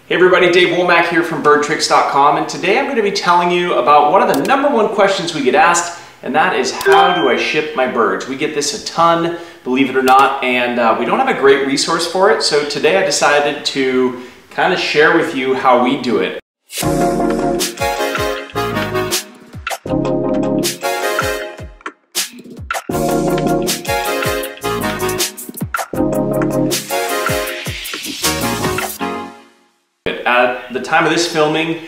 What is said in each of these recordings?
Hey everybody, Dave Womach here from BirdTricks.com, and today I'm going to be telling you about one of the #1 questions we get asked, and that is how do I ship my birds? We get this a ton, believe it or not, and we don't have a great resource for it, so today I decided to kind of share with you how we do it. At the time of this filming,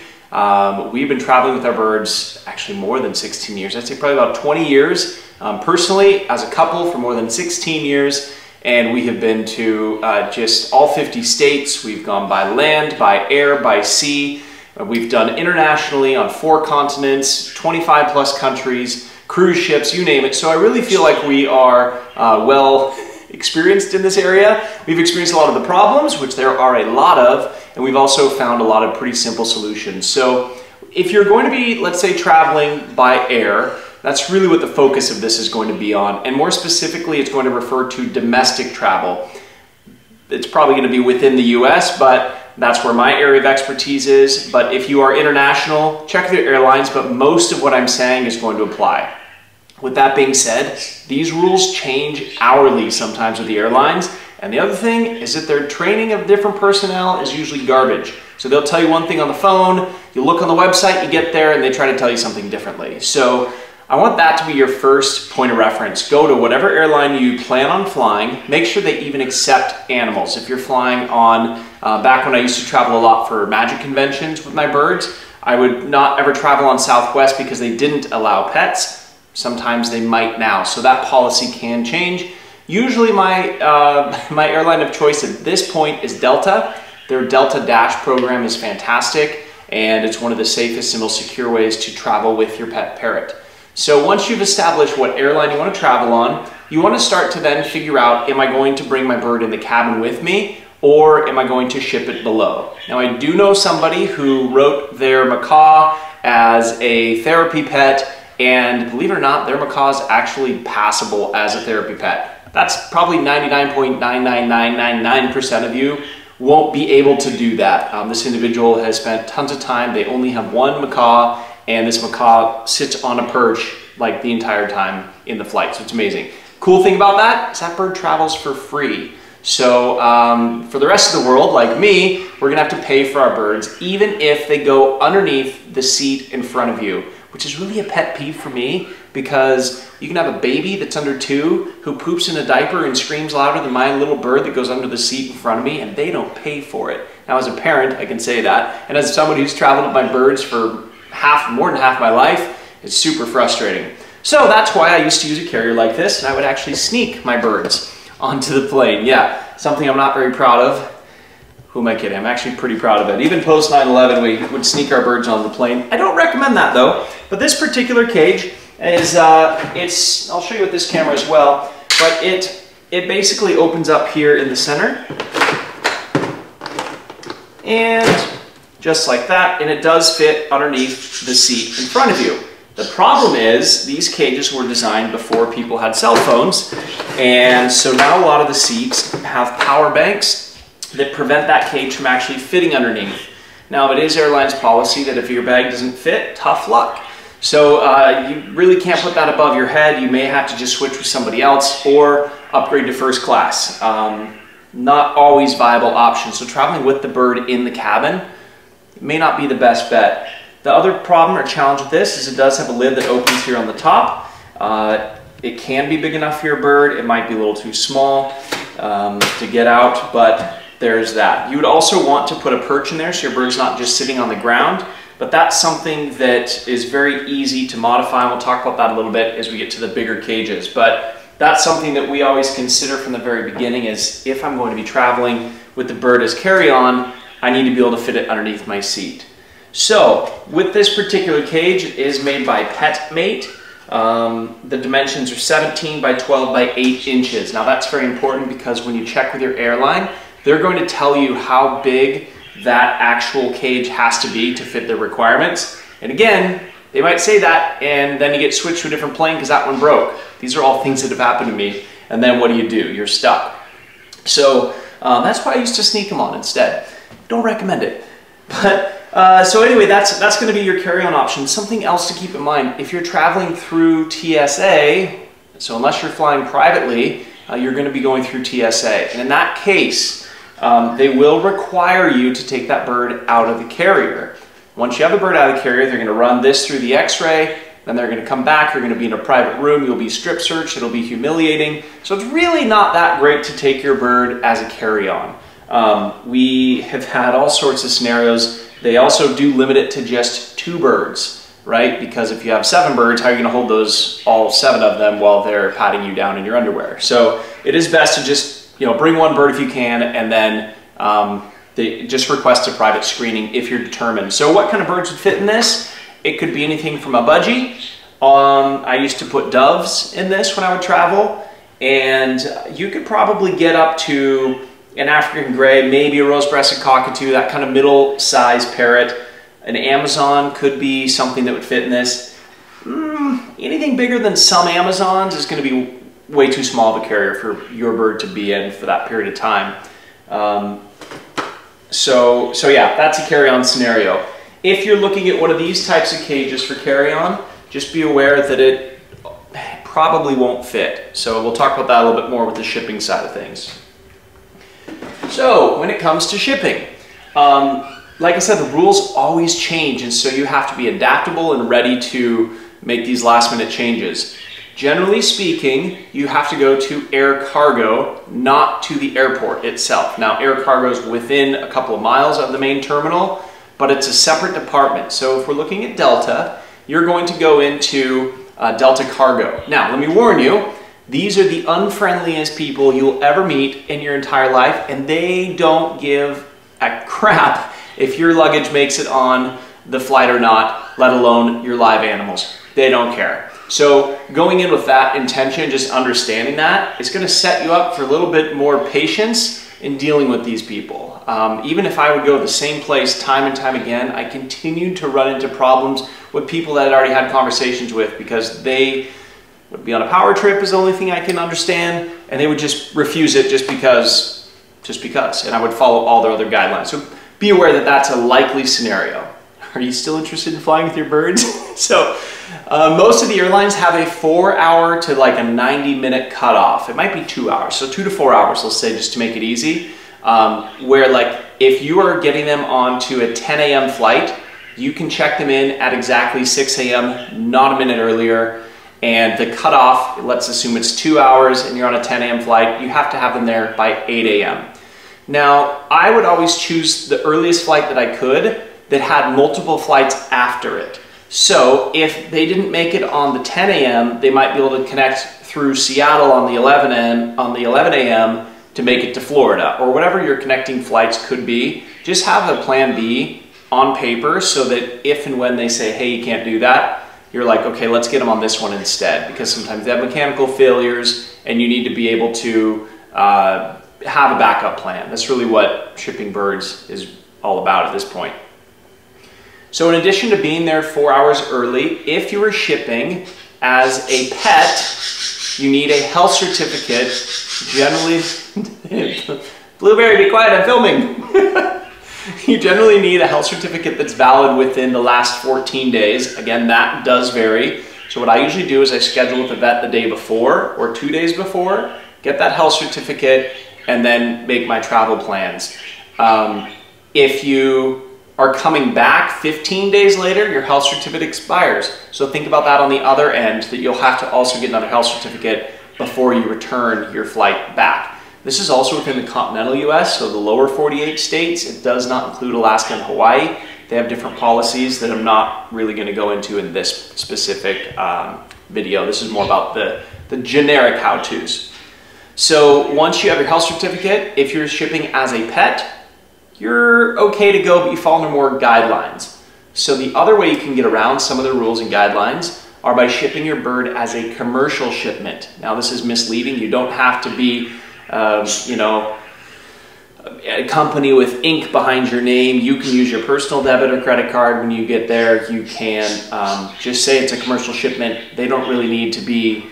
we've been traveling with our birds actually more than 16 years. I'd say probably about 20 years. Personally, as a couple, for more than 16 years. And we have been to just all 50 states. We've gone by land, by air, by sea. We've done internationally on 4 continents, 25 plus countries, cruise ships, you name it. So I really feel like we are well experienced in this area. We've experienced a lot of the problems, which there are a lot of, and we've also found a lot of pretty simple solutions. So if you're going to be, let's say, traveling by air, that's really what the focus of this is going to be on. And more specifically, it's going to refer to domestic travel. It's probably going to be within the US, but that's where my area of expertise is. But if you are international, check with your airlines, but most of what I'm saying is going to apply. With that being said, these rules change hourly sometimes with the airlines. And the other thing is that their training of different personnel is usually garbage. So they'll tell you one thing on the phone, you look on the website, you get there, and they try to tell you something differently. So I want that to be your first point of reference. Go to whatever airline you plan on flying. Make sure they even accept animals. If you're flying on, back when I used to travel a lot for magic conventions with my birds, I would not ever travel on Southwest because they didn't allow pets. Sometimes they might now, so that policy can change. Usually my airline of choice at this point is Delta. Their Delta Dash program is fantastic, and it's one of the safest and most secure ways to travel with your pet parrot. So once you've established what airline you want to travel on, you want to start to then figure out, am I going to bring my bird in the cabin with me, or am I going to ship it below? Now I do know somebody who wrote their macaw as a therapy pet, and believe it or not, their macaw is actually passable as a therapy pet. That's probably 99.99999% of you won't be able to do that. This individual has spent tons of time. They only have one macaw, and this macaw sits on a perch like the entire time in the flight, so it's amazing. Cool thing about that is that bird travels for free. So for the rest of the world, like me, we're gonna have to pay for our birds, even if they go underneath the seat in front of you, which is really a pet peeve for me, because you can have a baby that's under 2 who poops in a diaper and screams louder than my little bird that goes under the seat in front of me, and they don't pay for it. Now as a parent, I can say that, and as someone who's traveled with my birds for more than half my life, it's super frustrating. So that's why I used to use a carrier like this, and I would actually sneak my birds onto the plane. Yeah, something I'm not very proud of. Who am I kidding? I'm actually pretty proud of it. Even post 9/11, we would sneak our birds on the plane. I don't recommend that though. But this particular cage is, I'll show you with this camera as well, but it basically opens up here in the center. And just like that, and it does fit underneath the seat in front of you. The problem is these cages were designed before people had cell phones, and so now a lot of the seats have power banks that prevent that cage from actually fitting underneath. Now it is airline's policy that if your bag doesn't fit, tough luck. So you really can't put that above your head. You may have to just switch with somebody else or upgrade to first class. Not always viable options. So traveling with the bird in the cabin may not be the best bet. The other problem or challenge with this is it does have a lid that opens here on the top. It can be big enough for your bird. It might be a little too small to get out, but there's that. You would also want to put a perch in there so your bird's not just sitting on the ground, but that's something that is very easy to modify, and we'll talk about that a little bit as we get to the bigger cages. But that's something that we always consider from the very beginning is if I'm going to be traveling with the bird as carry-on, I need to be able to fit it underneath my seat. So with this particular cage, it is made by PetMate. The dimensions are 17 by 12 by 8 inches. Now that's very important because when you check with your airline, they're going to tell you how big that actual cage has to be to fit their requirements. And again, they might say that and then you get switched to a different plane because that one broke. These are all things that have happened to me. And then what do? You're stuck. So that's why I used to sneak them on instead. don't recommend it. But so anyway, that's going to be your carry-on option. Something else to keep in mind, if you're traveling through TSA, so unless you're flying privately, you're going to be going through TSA. And in that case, they will require you to take that bird out of the carrier. Once you have the bird out of the carrier, they're going to run this through the x-ray, then they're going to come back, you're going to be in a private room, you'll be strip searched, it'll be humiliating. So it's really not that great to take your bird as a carry-on. We have had all sorts of scenarios. They also do limit it to just 2 birds, right? Because if you have 7 birds, how are you going to hold those, all 7 of them, while they're patting you down in your underwear? So it is best to just, bring 1 bird if you can, and then they just request a private screening if you're determined. So what kind of birds would fit in this? It could be anything from a budgie. I used to put doves in this when I would travel, and you could probably get up to an African gray, maybe a rose-breasted cockatoo, that kind of middle-sized parrot. An Amazon could be something that would fit in this. Anything bigger than some Amazons is going to be way too small of a carrier for your bird to be in for that period of time. So yeah, that's a carry-on scenario. If you're looking at one of these types of cages for carry-on, just be aware that it probably won't fit. So we'll talk about that a little bit more with the shipping side of things. So when it comes to shipping, like I said, the rules always change, and so you have to be adaptable and ready to make these last-minute changes. Generally speaking, you have to go to air cargo, not to the airport itself. Now, air cargo is within a couple of miles of the main terminal, but it's a separate department. So if we're looking at Delta, you're going to go into Delta Cargo. Now, let me warn you, these are the unfriendliest people you'll ever meet in your entire life, and they don't give a crap if your luggage makes it on the flight or not, let alone your live animals. They don't care. So going in with that intention, just understanding that, it's going to set you up for a little bit more patience in dealing with these people. Even if I would go to the same place time and time again, I continued to run into problems with people that I'd already had conversations with, because they would be on a power trip is the only thing I can understand, and they would just refuse it just because, and I would follow all their other guidelines. So be aware that that's a likely scenario. Are you still interested in flying with your birds? So most of the airlines have a 4-hour to like a 90-minute cutoff. It might be 2 hours, so 2 to 4 hours, let's say, just to make it easy. Where like if you are getting them onto a 10 a.m. flight, you can check them in at exactly 6 a.m., not a minute earlier. And the cutoff, let's assume it's 2 hours and you're on a 10 a.m. flight, you have to have them there by 8 a.m. Now, I would always choose the earliest flight that I could that had multiple flights after it. So if they didn't make it on the 10 a.m., they might be able to connect through Seattle on the 11 a.m. to make it to Florida, or whatever your connecting flights could be. Just have a plan B on paper so that if and when they say, hey, you can't do that, you're like, okay, let's get them on this one instead, because sometimes they have mechanical failures and you need to be able to have a backup plan. That's really what shipping birds is all about at this point. So in addition to being there 4 hours early, if you are shipping as a pet, you need a health certificate. Generally, Blueberry, be quiet, I'm filming. You generally need a health certificate that's valid within the last 14 days. Again, that does vary. So what I usually do is I schedule with the vet the day before or 2 days before, get that health certificate, and then make my travel plans. If you are coming back 15 days later, your health certificate expires. So think about that on the other end, that you'll have to also get another health certificate before you return your flight back. This is also within the continental US, so the lower 48 states. It does not include Alaska and Hawaii. They have different policies that I'm not really going to go into in this specific video. This is more about the generic how-tos. So once you have your health certificate, if you're shipping as a pet, you're okay to go, but you fall under more guidelines. So the other way you can get around some of the rules and guidelines are by shipping your bird as a commercial shipment. Now this is misleading. You don't have to be you know, a company with ink behind your name. You can use your personal debit or credit card when you get there. You can just say it's a commercial shipment. They don't really need to be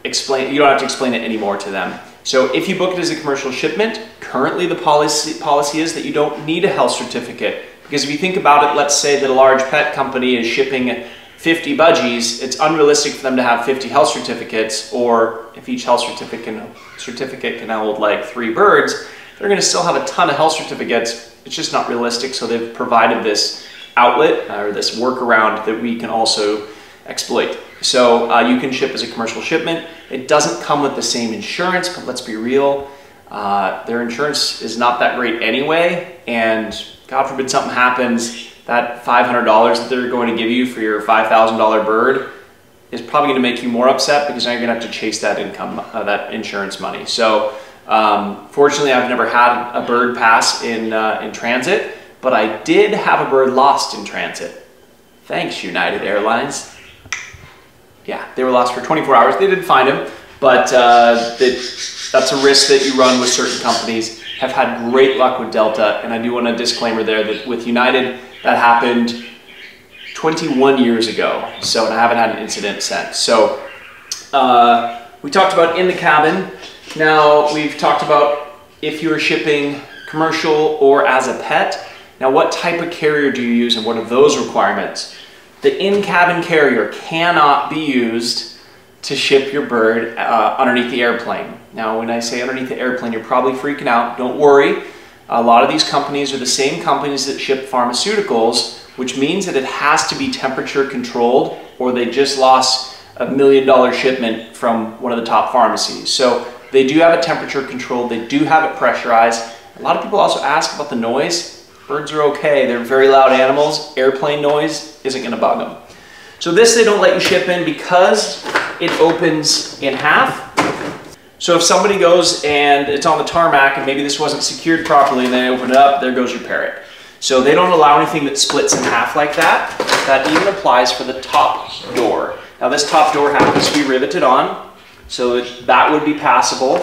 explained. You don't have to explain it anymore to them. So if you book it as a commercial shipment, currently the policy is that you don't need a health certificate. Because if you think about it, let's say that a large pet company is shipping 50 budgies, it's unrealistic for them to have 50 health certificates, or if each health certificate can hold like 3 birds, they're going to still have a ton of health certificates. It's just not realistic, so they've provided this outlet or this workaround that we can also exploit. So you can ship as a commercial shipment. It doesn't come with the same insurance, but let's be real, their insurance is not that great anyway, and God forbid something happens, that $500 that they're going to give you for your $5,000 bird is probably going to make you more upset, because now you're going to have to chase that income, that insurance money. So fortunately, I've never had a bird pass in transit, but I did have a bird lost in transit. Thanks, United Airlines. Yeah, they were lost for 24 hours. They didn't find him, but that's a risk that you run with certain companies. Have had great luck with Delta, and I do want a disclaimer there that with United, that happened 21 years ago, so, and I haven't had an incident since. So we talked about in the cabin. Now we've talked about if you're shipping commercial or as a pet. Now what type of carrier do you use, and what are those requirements? The in-cabin carrier cannot be used to ship your bird underneath the airplane. Now when I say underneath the airplane, you're probably freaking out. Don't worry. A lot of these companies are the same companies that ship pharmaceuticals, which means that it has to be temperature controlled, or they just lost $1 million shipment from one of the top pharmacies. So they do have it temperature controlled, they do have it pressurized. A lot of people also ask about the noise. Birds are okay, they're very loud animals. Airplane noise isn't gonna bug them. So this they don't let you ship in because it opens in half. So if somebody goes and it's on the tarmac and maybe this wasn't secured properly and they open it up, there goes your parrot. So they don't allow anything that splits in half like that. That even applies for the top door. Now this top door happens to be riveted on, so that would be passable.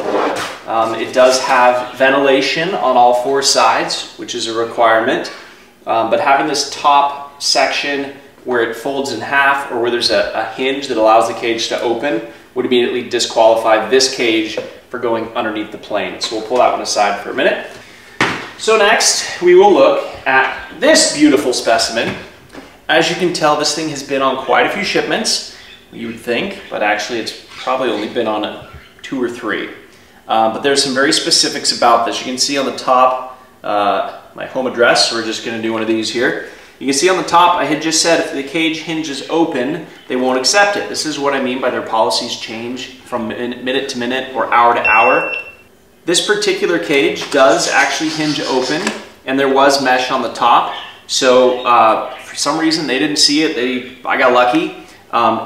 It does have ventilation on all 4 sides, which is a requirement. But having this top section where it folds in half, or where there's a hinge that allows the cage to open, would immediately disqualify this cage for going underneath the plane. So we'll pull that one aside for a minute. So next, we will look at this beautiful specimen. As you can tell, this thing has been on quite a few shipments, you would think, but actually it's probably only been on 2 or 3. But there's some very specifics about this. You can see on the top my home address, so we're just going to do one of these here. You can see on the top, I had just said if the cage hinges open, they won't accept it. This is what I mean by their policies change from minute to minute or hour to hour. This particular cage does actually hinge open, and there was mesh on the top. So for some reason they didn't see it. I got lucky.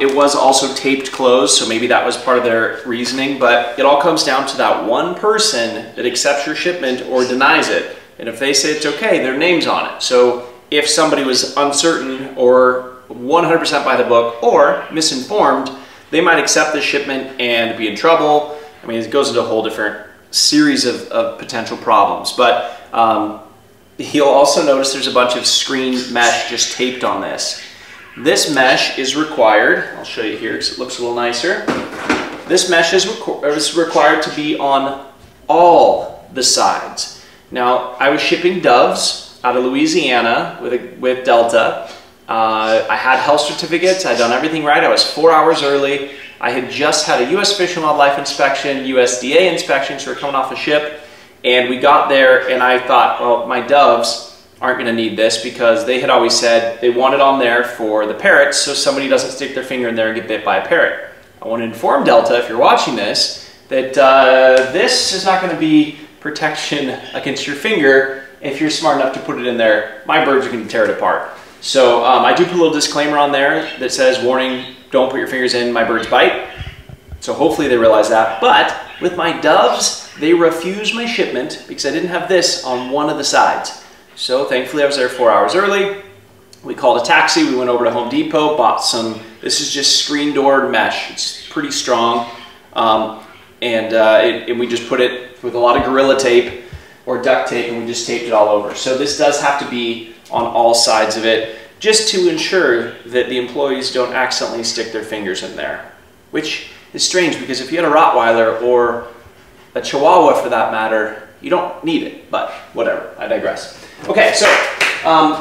It was also taped closed, so maybe that was part of their reasoning, but it all comes down to that one person that accepts your shipment or denies it. And if they say it's okay, their name's on it. So if somebody was uncertain or 100% by the book or misinformed, they might accept the shipment and be in trouble. I mean, it goes into a whole different series of potential problems. But you'll also notice there's a bunch of screen mesh just taped on this. This mesh is required, I'll show you here because it looks a little nicer. This mesh is required to be on all the sides. Now, I was shipping doves out of Louisiana with Delta. I had health certificates, I'd done everything right, I was 4 hours early. I had just had a U.S. Fish and Wildlife inspection, USDA inspection, so we're coming off a ship. And we got there and I thought, well, my doves aren't going to need this, because they had always said they want it on there for the parrots so somebody doesn't stick their finger in there and get bit by a parrot. I want to inform Delta, if you're watching this, that this is not going to be protection against your finger. If you're smart enough to put it in there, my birds are going to tear it apart. So I do put a little disclaimer on there that says, warning, don't put your fingers in, my birds bite. So hopefully they realize that. But with my doves, they refused my shipment because I didn't have this on one of the sides. So thankfully I was there 4 hours early. We called a taxi, we went over to Home Depot, bought some, this is just screen door mesh. It's pretty strong. And we just put it with a lot of Gorilla tape or duct tape, and we just taped it all over. So this does have to be on all sides of it, just to ensure that the employees don't accidentally stick their fingers in there. Which is strange, because if you had a Rottweiler or a Chihuahua for that matter, you don't need it, but whatever, I digress. Okay, so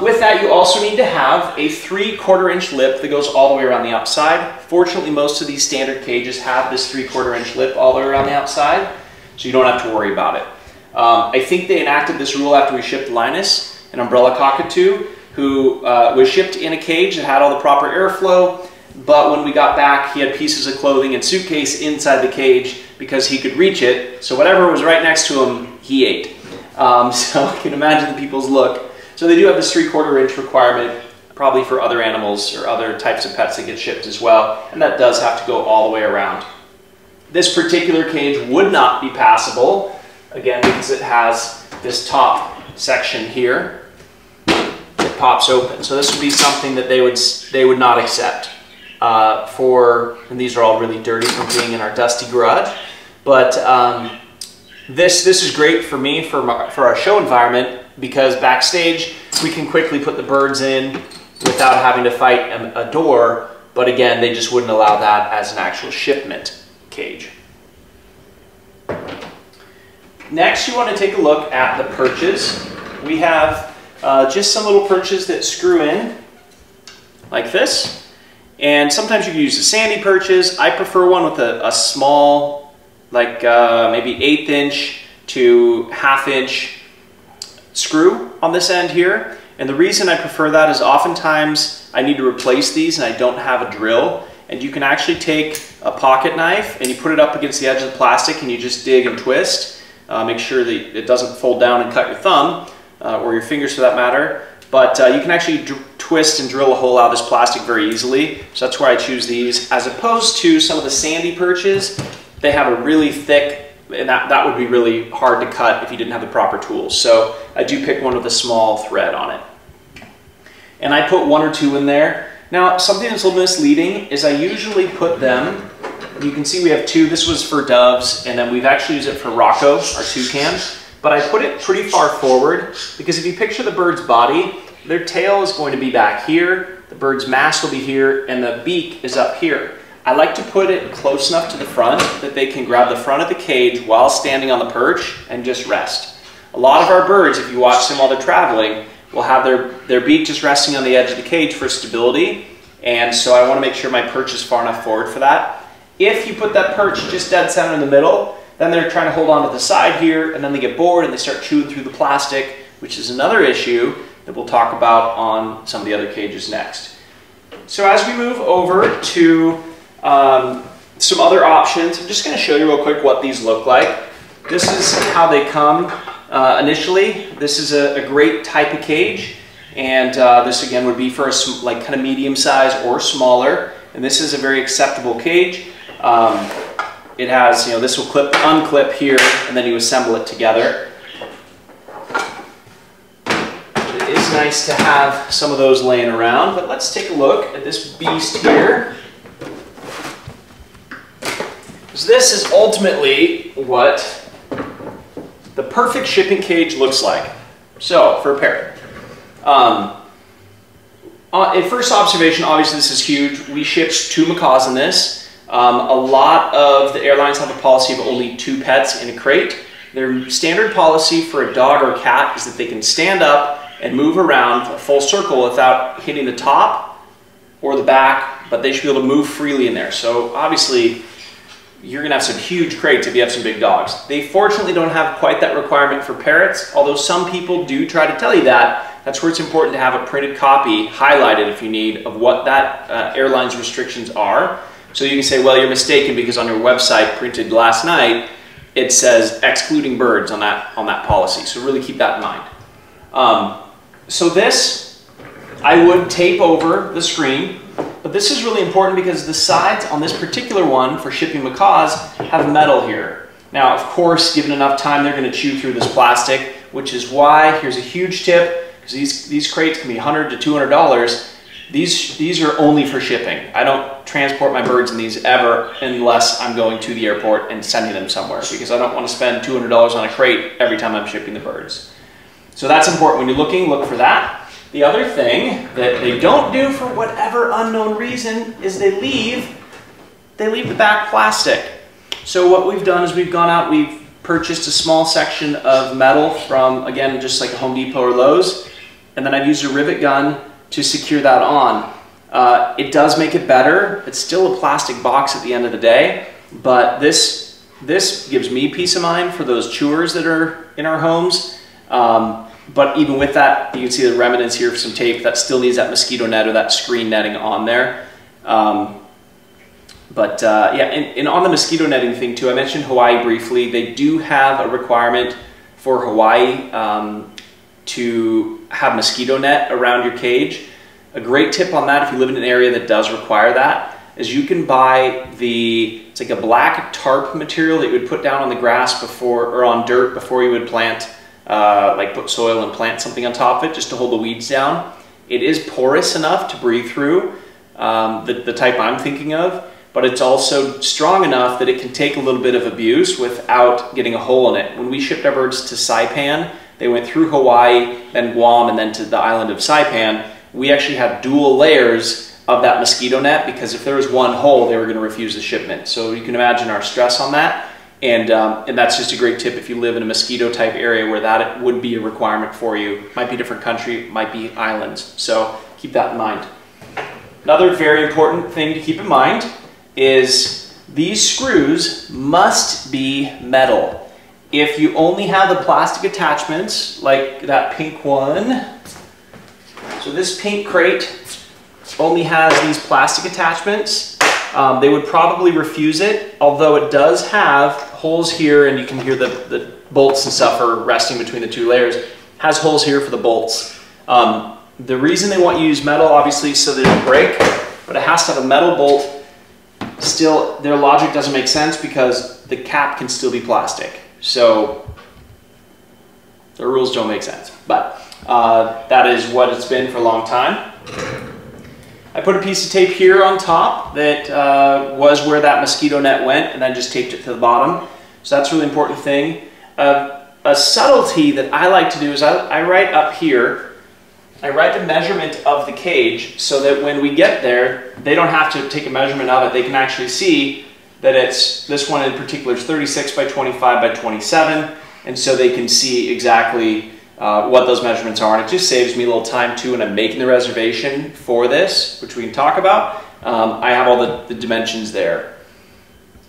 with that, you also need to have a 3/4 inch lip that goes all the way around the outside. Fortunately, most of these standard cages have this 3/4 inch lip all the way around the outside, so you don't have to worry about it. I think they enacted this rule after we shipped Linus, an umbrella cockatoo, who was shipped in a cage that had all the proper airflow, but when we got back, he had pieces of clothing and suitcase inside the cage because he could reach it, so whatever was right next to him, he ate. So you can imagine the people's look. So they do have this 3/4 inch requirement, probably for other animals or other types of pets that get shipped as well, and that does have to go all the way around. This particular cage would not be passable, again, because it has this top section here that pops open. So this would be something that they would not accept. And these are all really dirty from being in our dusty garage, but this is great for me for our show environment, because backstage we can quickly put the birds in without having to fight a door, but again, they just wouldn't allow that as an actual shipment cage. Next, you want to take a look at the perches. We have just some little perches that screw in like this, and sometimes you can use the sandy perches. I prefer one with a small, like maybe 1/8 inch to 1/2 inch screw on this end here. And the reason I prefer that is oftentimes I need to replace these and I don't have a drill. And you can actually take a pocket knife and you put it up against the edge of the plastic and you just dig and twist. Make sure that it doesn't fold down and cut your thumb or your fingers for that matter. But you can actually twist and drill a hole out of this plastic very easily. So that's why I choose these, as opposed to some of the sandy perches. They have a really thick, and that would be really hard to cut if you didn't have the proper tools. So I do pick one with a small thread on it. And I put 1 or 2 in there. Now, something that's a little misleading is I usually put them, you can see we have 2. This was for doves, and then we've actually used it for ROCKO, our toucan. But I put it pretty far forward, because if you picture the bird's body, their tail is going to be back here, the bird's mask will be here, and the beak is up here. I like to put it close enough to the front that they can grab the front of the cage while standing on the perch and just rest. A lot of our birds, if you watch them while they're traveling, will have their beak just resting on the edge of the cage for stability, and so I want to make sure my perch is far enough forward for that. If you put that perch just dead center in the middle, then they're trying to hold on to the side here, and then they get bored and they start chewing through the plastic, which is another issue that we'll talk about on some of the other cages next. So as we move over to some other options, I'm just going to show you real quick what these look like. This is how they come initially. This is a great type of cage, and this again would be for a like kind of medium size or smaller, and this is a very acceptable cage. It has, this will unclip here, and then you assemble it together. It is nice to have some of those laying around, but let's take a look at this beast here. So this is ultimately what the perfect shipping cage looks like. So, for a parrot. At first observation, obviously this is huge. We shipped 2 macaws in this. A lot of the airlines have a policy of only 2 pets in a crate. Their standard policy for a dog or a cat is that they can stand up and move around a full circle without hitting the top or the back, but they should be able to move freely in there. So obviously, you're going to have some huge crates if you have some big dogs. They fortunately don't have quite that requirement for parrots, although some people do try to tell you that. That's where it's important to have a printed copy, highlighted if you need, of what that airline's restrictions are. So you can say, well, you're mistaken because on your website printed last night, it says excluding birds on that policy. So really keep that in mind. So this, I would tape over the screen. But this is really important because the sides on this particular one for shipping macaws have metal here. Now, of course, given enough time, they're going to chew through this plastic, which is why, here's a huge tip, because these crates can be $100 to $200. These are only for shipping. I don't transport my birds in these ever unless I'm going to the airport and sending them somewhere, because I don't want to spend $200 on a crate every time I'm shipping the birds. So that's important. When you're looking, look for that. The other thing that they don't do for whatever unknown reason is they leave the back plastic. So what we've done is we've gone out, we've purchased a small section of metal from, again, just like a Home Depot or Lowe's, and then I've used a rivet gun to secure that on. It does make it better. It's still a plastic box at the end of the day, but this gives me peace of mind for those chewers that are in our homes. But even with that, you can see the remnants here of some tape that still needs that mosquito net or that screen netting on there. Yeah, and on the mosquito netting thing too, I mentioned Hawaii briefly. They do have a requirement for Hawaii to have mosquito net around your cage. A great tip on that, if you live in an area that does require that, is you can buy it's like a black tarp material that you would put down on the grass before, or on dirt before you would plant, like put soil and plant something on top of it just to hold the weeds down. It is porous enough to breathe through, the type I'm thinking of, but it's also strong enough that it can take a little bit of abuse without getting a hole in it. When we shipped our birds to Saipan, they went through Hawaii, then Guam, and then to the island of Saipan. We actually had dual layers of that mosquito net because if there was one hole, they were going to refuse the shipment. So you can imagine our stress on that. And that's just a great tip if you live in a mosquito type area where that would be a requirement for you. Might be a different country, might be islands. So keep that in mind. Another very important thing to keep in mind is these screws must be metal. If you only have the plastic attachments, like that pink one, so this pink crate only has these plastic attachments, they would probably refuse it, although it does have holes here, and you can hear the bolts and stuff are resting between the two layers. It has holes here for the bolts. The reason they want you to use metal, obviously, so they don't break, but it has to have a metal bolt. Still, their logic doesn't make sense because the cap can still be plastic. So the rules don't make sense, but that is what it's been for a long time. I put a piece of tape here on top that was where that mosquito net went, and I just taped it to the bottom. So that's a really important thing. A subtlety that I like to do is I write up here, I write the measurement of the cage so that when we get there, they don't have to take a measurement of it. They can actually see that this one in particular is 36 by 25 by 27, and so they can see exactly what those measurements are. And it just saves me a little time too when I'm making the reservation for this, which we can talk about. I have all the dimensions there.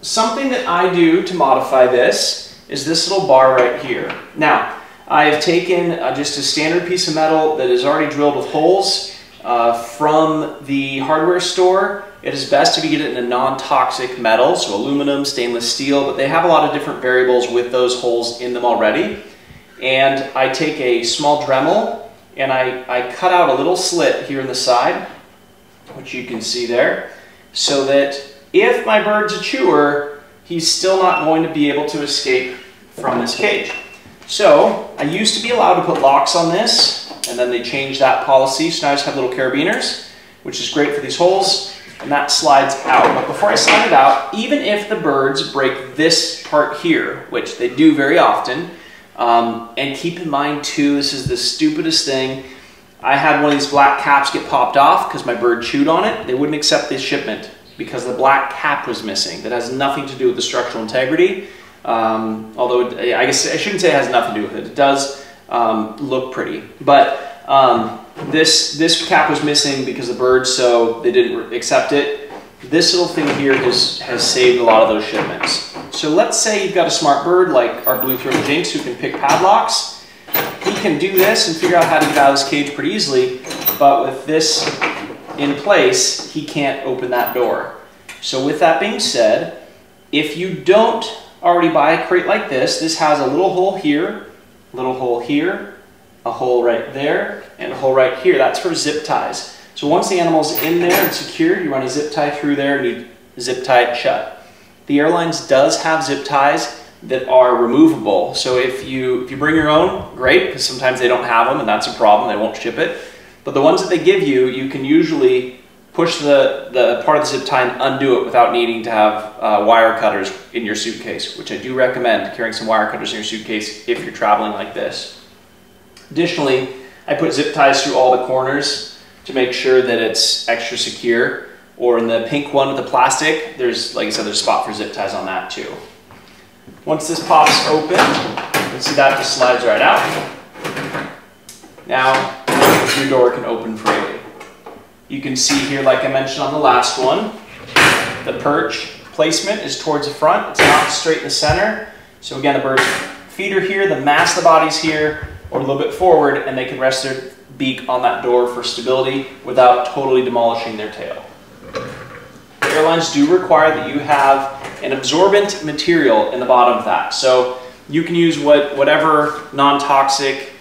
Something that I do to modify this is this little bar right here. Now, I have taken just a standard piece of metal that is already drilled with holes from the hardware store. It is best if you get it in a non-toxic metal, so aluminum, stainless steel, but they have a lot of different variables with those holes in them already. And I take a small Dremel and I cut out a little slit here in the side, which you can see there, so that if my bird's a chewer, he's still not going to be able to escape from this cage. So I used to be allowed to put locks on this, and then they changed that policy, so now I just have little carabiners, which is great for these holes, and that slides out. But before I slide it out, even if the birds break this part here, which they do very often, and keep in mind too, this is the stupidest thing, I had one of these black caps get popped off because my bird chewed on it. They wouldn't accept this shipment because the black cap was missing. That has nothing to do with the structural integrity. Although I guess I shouldn't say it has nothing to do with it. It does look pretty, but this cap was missing because the birds, so they didn't accept it. This little thing here has saved a lot of those shipments. So let's say you've got a smart bird like our blue-throated JINX who can pick padlocks. He can do this and figure out how to get out of his cage pretty easily, but with this in place, he can't open that door. So with that being said, if you don't already buy a crate like this, this has a little hole here, a little hole here, a hole right there, and a hole right here. That's for zip ties. So once the animal's in there and secured, you run a zip tie through there and you zip tie it shut. The Airlines does have zip ties that are removable. So if you bring your own, great, because sometimes they don't have them and that's a problem, they won't ship it. But the ones that they give you, you can usually push the part of the zip tie and undo it without needing to have wire cutters in your suitcase, which I do recommend carrying some wire cutters in your suitcase if you're traveling like this. Additionally, I put zip ties through all the corners to make sure that it's extra secure. Or in the pink one with the plastic, there's, like I said, there's a spot for zip ties on that too. Once this pops open, you can see that just slides right out. Now, your door can open freely. You can see here, like I mentioned on the last one, the perch placement is towards the front. It's not straight in the center. So again, the bird's feet are here, the mass of the body's here, or a little bit forward, and they can rest their beak on that door for stability without totally demolishing their tail. Airlines do require that you have an absorbent material in the bottom of that. So you can use whatever non-toxic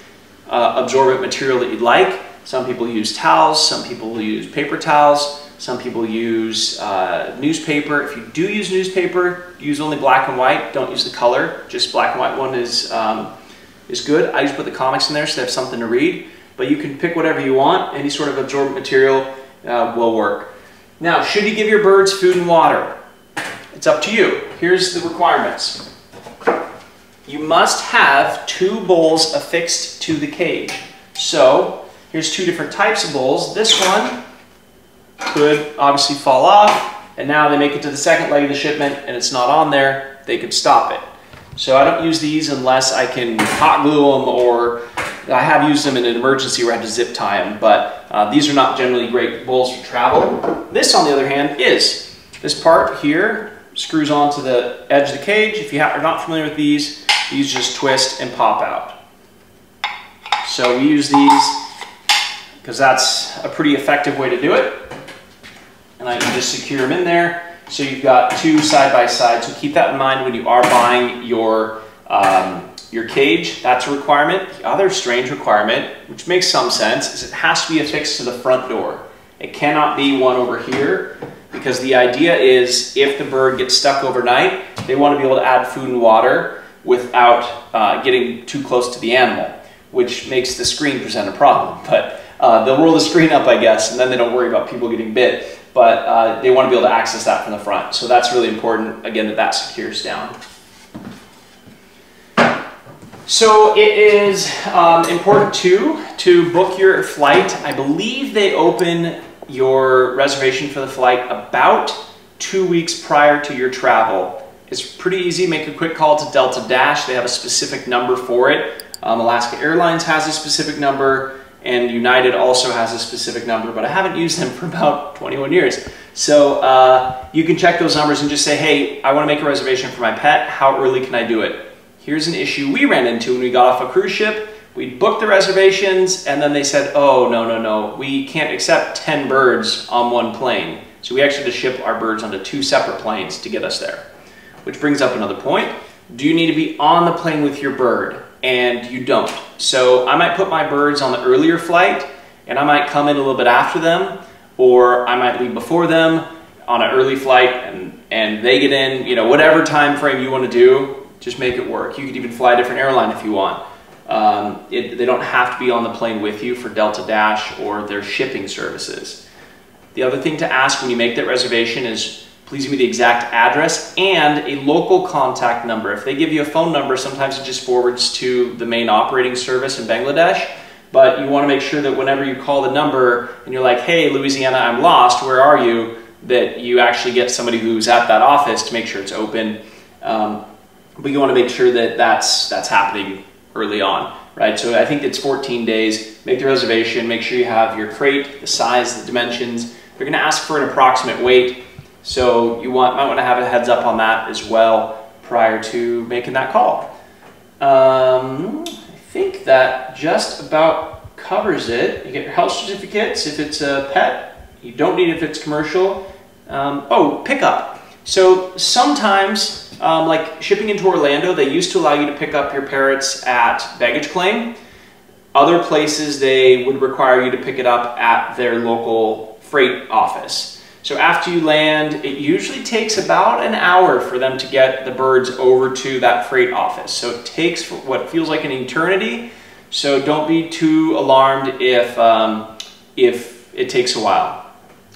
absorbent material that you'd like. Some people use towels, some people use paper towels, some people use newspaper. If you do use newspaper, use only black and white. Don't use the color. Just black and white one is good. I just put the comics in there so they have something to read. But you can pick whatever you want. Any sort of absorbent material will work. Now, should you give your birds food and water? It's up to you. Here's the requirements. You must have 2 bowls affixed to the cage. So, here's 2 different types of bowls. This one could obviously fall off, and now they make it to the second leg of the shipment and it's not on there, they could stop it. So I don't use these unless I can hot glue them, or I have used them in an emergency where I have to zip tie them, but these are not generally great bowls for travel. This, on the other hand, is. This part here screws onto the edge of the cage. If you are not familiar with these just twist and pop out. So we use these because that's a pretty effective way to do it. And I can just secure them in there. So you've got 2 side by side. So keep that in mind when you are buying your cage. That's a requirement. The other strange requirement, which makes some sense, is it has to be affixed to the front door. It cannot be one over here, because the idea is if the bird gets stuck overnight, they want to be able to add food and water without getting too close to the animal, which makes the screen present a problem. But they'll roll the screen up, I guess, and then they don't worry about people getting bit. But they want to be able to access that from the front. So that's really important, again, that secures down. So it is important too to book your flight. I believe they open your reservation for the flight about 2 weeks prior to your travel. It's pretty easy. Make a quick call to Delta Dash. They have a specific number for it. Alaska Airlines has a specific number, and United also has a specific number, but I haven't used them for about 21 years. So you can check those numbers and just say, hey, I want to make a reservation for my pet. How early can I do it? Here's an issue we ran into when we got off a cruise ship. We booked the reservations, and then they said, oh, no, we can't accept 10 birds on one plane. So we actually had to ship our birds onto 2 separate planes to get us there. Which brings up another point. Do you need to be on the plane with your bird? And you don't. So I might put my birds on the earlier flight, and I might come in a little bit after them, or I might leave before them on an early flight, and they get in, you know, whatever time frame you want to do, just make it work. You could even fly a different airline if you want. They don't have to be on the plane with you for Delta Dash or their shipping services. The other thing to ask when you make that reservation is, please give me the exact address and a local contact number. If they give you a phone number, sometimes it just forwards to the main operating service in Bangladesh, but you want to make sure that whenever you call the number and you're like, hey, Louisiana, I'm lost, where are you? That you actually get somebody who's at that office to make sure it's open. But you want to make sure that that's happening early on, right? So I think it's 14 days. Make the reservation, make sure you have your crate, the size, the dimensions. They're going to ask for an approximate weight. So you might want to have a heads up on that as well prior to making that call. I think that just about covers it. You get your health certificates if it's a pet. You don't need it if it's commercial. Oh, pickup. So sometimes, like shipping into Orlando, they used to allow you to pick up your parrots at baggage claim. Other places, they would require you to pick it up at their local freight office. So after you land, it usually takes about an hour for them to get the birds over to that freight office. So it takes what feels like an eternity. So don't be too alarmed if it takes a while.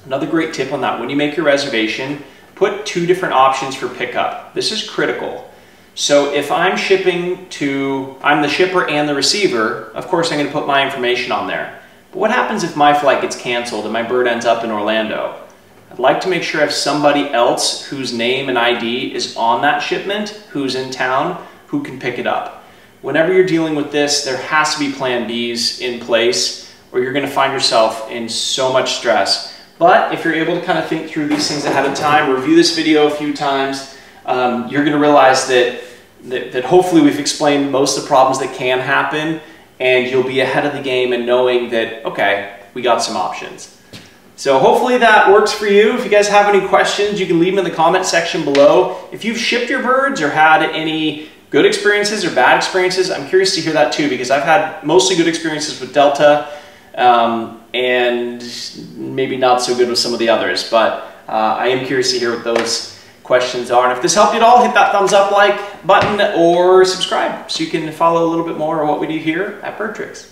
Another great tip on that, when you make your reservation, put 2 different options for pickup. This is critical. So if I'm shipping I'm the shipper and the receiver, of course I'm going to put my information on there. But what happens if my flight gets canceled and my bird ends up in Orlando? I'd like to make sure I have somebody else whose name and ID is on that shipment, who's in town, who can pick it up. Whenever you're dealing with this, there has to be plan Bs in place, or you're going to find yourself in so much stress. But if you're able to kind of think through these things ahead of time, review this video a few times, you're going to realize that hopefully we've explained most of the problems that can happen, and you'll be ahead of the game and knowing that, okay, we got some options. So hopefully that works for you. If you guys have any questions, you can leave them in the comment section below. If you've shipped your birds or had any good experiences or bad experiences, I'm curious to hear that too, because I've had mostly good experiences with Delta, and maybe not so good with some of the others, but I am curious to hear what those questions are. And if this helped you at all, hit that thumbs up, like button, or subscribe so you can follow a little bit more of what we do here at BirdTricks.